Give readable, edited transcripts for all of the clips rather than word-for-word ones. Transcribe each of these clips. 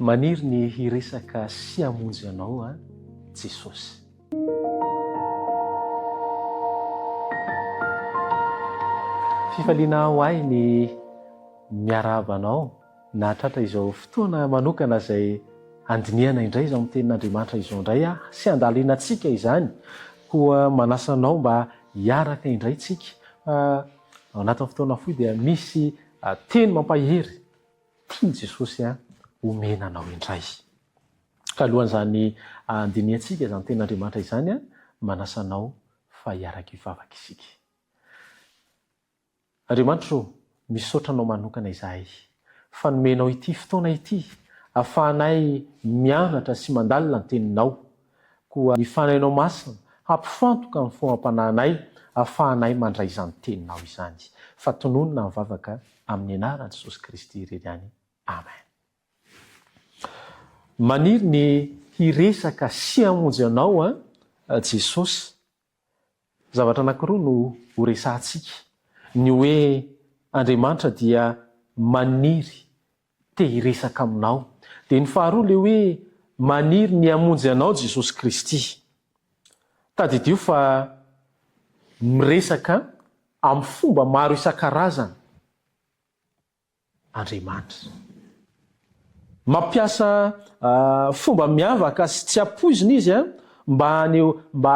Maniry ny hiresaka sy hamonjy anao a Jesosy. Fifaliana ho ahy ny miarabanao na tratra izao fotoana manokana izay andinihana indray izao amin'ny tenin'Andriamanitra izao indray a sy andalianantsika izany koa manasanao mba hiaraka indray tsika ao anatin'ny fotoana fohy dia misy teny mampahery tiany Jesosy a omena anao indray. Ka alohan'izany andiniantsika izany tenin'Andriamanitra izany a manasanao fa hiaraka hivavaka isika. Andriamanitra misaotra anao manokana izahay fa nomenao ity fotoana ity ahafahanay mianatra sy mandalina ny teninao koa hifanainao masina hampifantoka amin'ny foam-panahinay ahafahanay mandray izany teninao izany. Fa tononona mivavaka amin'ny anaran'i Jesosy Kristy irery ihany. Amen. Maniry ny hiresaka sy hamonjy anao Jesosy. Zavatra anankiroa no horesahantsika. Ny hoe Andriamanitra dia maniry te hiresaka aminao. Dia ny faharoa ilay hoe maniry ny hamonjy anao Jesosy Kristy. Tadidio fa miresaka amin'ny fomba maro isan-karazany Andriamanitra. Mampiasa fomba miavaka sy tsy ampoizina izy mba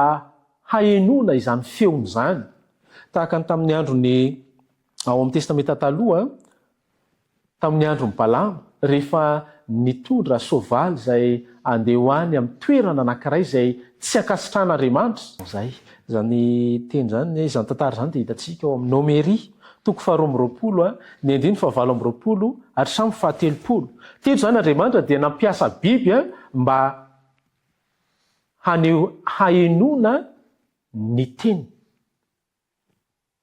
hahenona izany feony izany. Tahaka ny tamin'ny androny ao amin'ny testamenta taloha, tamin'ny andron'ny Balama, rehefa nitondra soavaly izay andeha hoany amin'ny toerana anankiray izay tsy ankasitrahan'Andriamanitra. Zany teny zany, izany tantara izany dia hitantsika ao amin'ny Nomeria, toko 220, ny 9:20 hatramin'ny 7:30. Teto izany Andriamanitra dia nampiasa biby mba hahenona ny teny.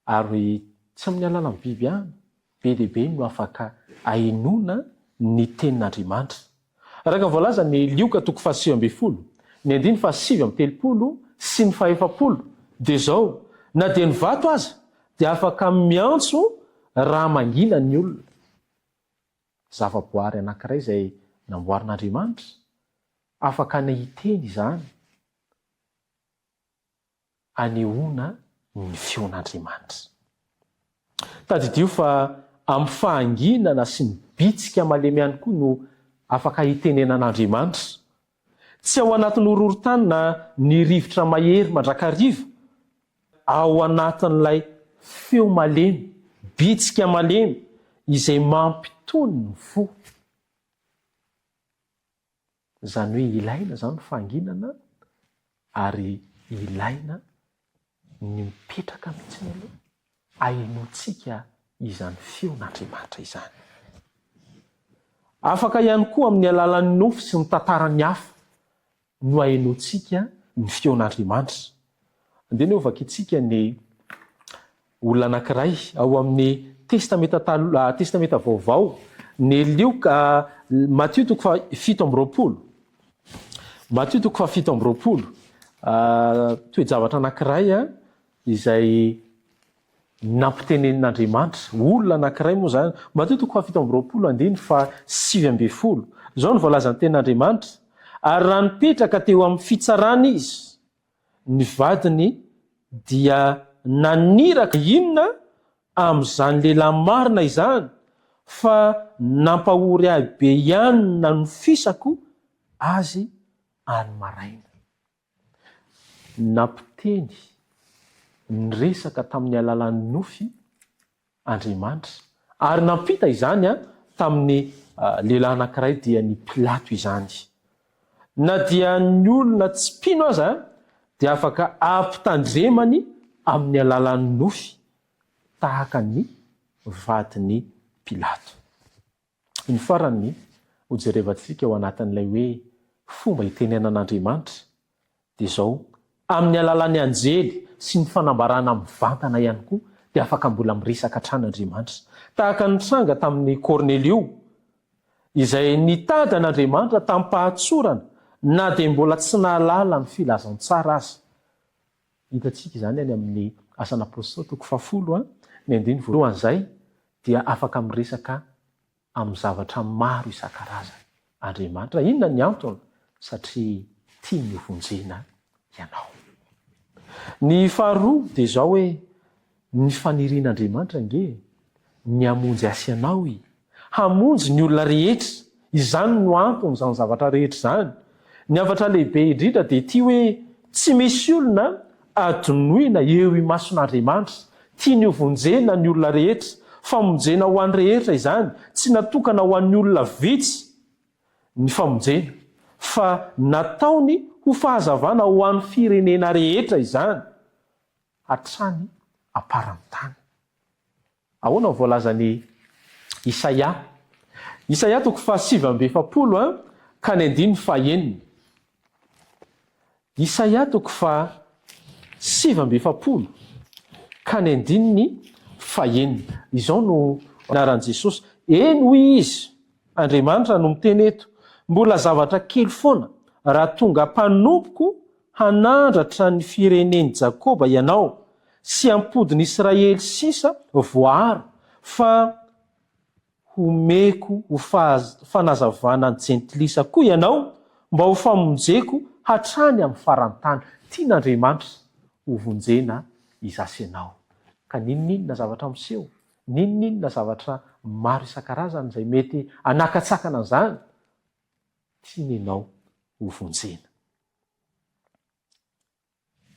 Ary tsy amin'ny alalan'ny biby ihany, be dia be no afaka hahenona ny tenin'Andriamanitra. Araka voalaza ny Lioka toko 7:20, ny 9:7-30 sy ny 4 dia izao, na dia ny vato aza dia afaka miantso raha mangina ny olona. Zavaboary anankiray izay namboarin'Andriamanitra, afaka hiteny izany hanehoana ny feon'Andriamanitra. Tadidio fa amin'ny fahanginana sy ny bitsika malemy ihany koa no afaka hitenenan'Andriamanitra. Tsy ao anatin'ny horohorontany na ny rivotra mahery mandrakariva, ao anatin'ilay feo malemy, bitsika malemy izay mampitony ny fo. Izany hoe ilaina izany fahanginana ary ilaina ny mipetraka mihitsy aloha hahenontsika izany feon'Andriamanitra izany. Afaka ihany koa amin'ny alalan'ny nofo sy ny tantarany hafa no hahenontsika ny feon'Andriamanitra. Andeha ny ovakitsika ny olona anankiray ao amin'ny testamenta vaovao, ny Lioka, Matthieu toko 7:20. Matthieu toko 7:20. Toe-javatra anankiray izay nampitenen'Andriamanitra. Olona anankiray moa zany. Matthieu toko 7:20, 7:20. Izao no voalazan'ny tenin'Andriamanitra. Ary raha nipetraka teo amin'ny fitsarana izy, ny vadiny dia naniraka inona amin'izany lehilahy marina izany, fa nampahory ahy be ihany nanofisako azy any maraina. Nampiteny niresaka tamin'ny alalan'ny nofy Andriamanitra, ary nampita izany tamin'ny lehilahy anankiray dia ny Pilato izany. Na dia ny olona tsy mpino aza dia afaka ampitandremany amin'ny alalan'ny nofy tahaka ny vadiny Pilato. Ny farany hojerevantsika ao anatin'ilay hoe fomba hitenenan'Andriamanitra dia izao, amin'ny alalan'ny anjely sy ny fanambarana mivantana ihany koa dia afaka mbola miresaka hatrany. Tahaka ny tranga tamin'ny Kornelio izay nitady an'Andriamanitra tamin'ny pahatsorana, na dia mbola tsy nahalala ny filazantsara azy. Hitantsika izany any amin'ny Asan'ny Apôstôly toko 10, ny 9 dia afaka miresaka amin'ny zavatra maro isan-karazany Andriamanitra. Inona ny antony? Satria tia ny hovonjena ianao. Ny faharoa dia izao hoe ny fanirian'Andriamanitra nge ny hamonjy asy anao hamonjy ny olona rehetra. Izany no antony izany zavatra rehetra izany. Ny havatra lehibe indrindra dia tia hoe tsy misy olona adonoina eo imason'Andriamanitra. Tia ny hovonjena ny olona rehetra. Famonjena ho an'ny rehetra izany, tsy natokana ho an'ny olona vitsy ny famonjena, fa nataony ho fahazavana ho an'ny firenena rehetra izany, hatrany aparan-tany. Ahoana ny voalazany Isaia? Isaia 7:7 ka ny 9:9. Isaia 7:7 ka ny 9:9. Izao no anaran'i Jesosy. Eny hoy izy, Andriamanitra no miteny eto, mbola zavatra kely foana raha tonga mpanompoko hanandratra ny fireneny Jakoba ianao, sy ampodiny Israely sisa voaharo, fa homeko ho fanazavana ny jentilisa koa ianao, mba ho famonjeko hatrany amin'ny farantany. Tian'Andriamanitra hovonjena izasy ianao. Ka ninninona zavatra miseho? Ninninona zavatra maro isan-karazany izay mety anakatsakana an'izany? Tiany ianao hovonjena.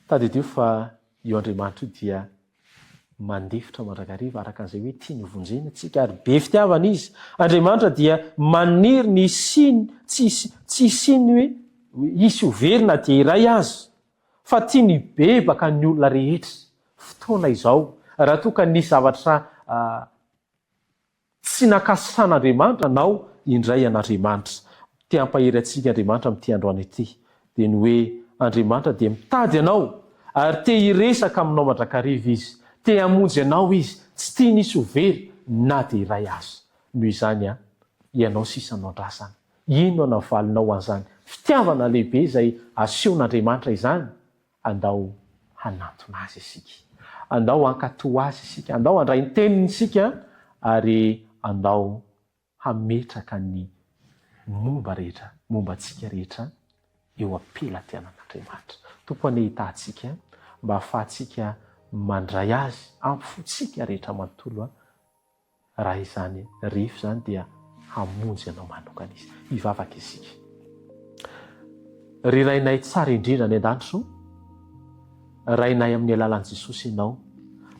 Tadidio fa io Andriamanitra io dia mandefitra mandrakariva araka an'izay hoe tia ny hovonjena tsika ary be fitiavana izy. Andriamanitra dia maniry ny siny, tsy siny hoe hisy overina dia iray azy, fa tia ny bebaka ny olona rehetra. Fotoana izao, raha toa ka nisy zavatra tsy nakasitrahan'Andriamanitra nao indray an'Andriamanitra. Tia hampahery antsika Andriamanitra amin'ity androany ity, dia ny hoe Andriamanitra dia mitady anao ary te hiresaka aminao mandrakariva izy, te hamonjy anao izy, tsy tia nisy overy na dia iray azy. Noho izany ianao sisa anao andrasana, ino anavalinao an'izany fitiavana lehibe izay asehon'Andriamanitra izany? Andao hanantona azy isika, andao hankatoa azy isika, andao handray ny teniny isika, ary andao hametraka ny momba rehetra, momba antsika rehetra eo ampela-tianan'Andriamanitra. Tompony hitantsika mba hahafahantsika mandray azy, ampifotsika rehetra manontolo, raha izany rehefa izany dia hamonjy anao manokana izy. Hivavaka isika. Rirainay tsara indrindra ny an-danitro, rainay amin'ny alalan'i Jesosy ianao,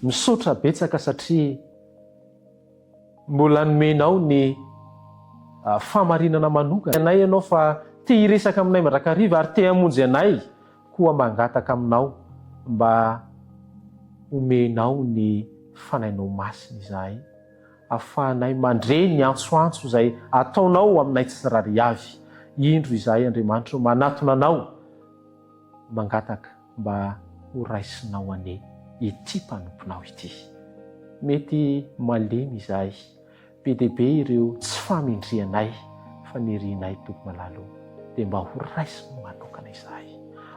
misaotra betsaka satria mbola nomenao ny famarinana manokana anay ianao, fa te hiresaka aminay mandrakariva ary te hamonjy anay koa mangataka aminao mba omenao ny fanainao masina izahay, ahafahanay mandre ny antsoantso izay ataonao aminay tsirary avy. Indro izahay Andriamanitra manatona anao mangataka mba ho raisinao ane ity mpanomponao ity. Mety malemy izahay, be dia be ireo tsy famindrianay fa nirianay tompo malalo, dia mba ho raisinao manokana izahay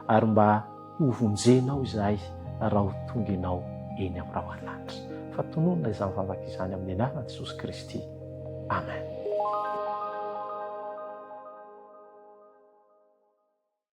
ary mba hovonjenao izahay raha ho tonga ianao eny amin'ny rahoanlanitra. Fa tononona izany vavaka izany amin'ny anaran'i Jesosy Kristy. Amen.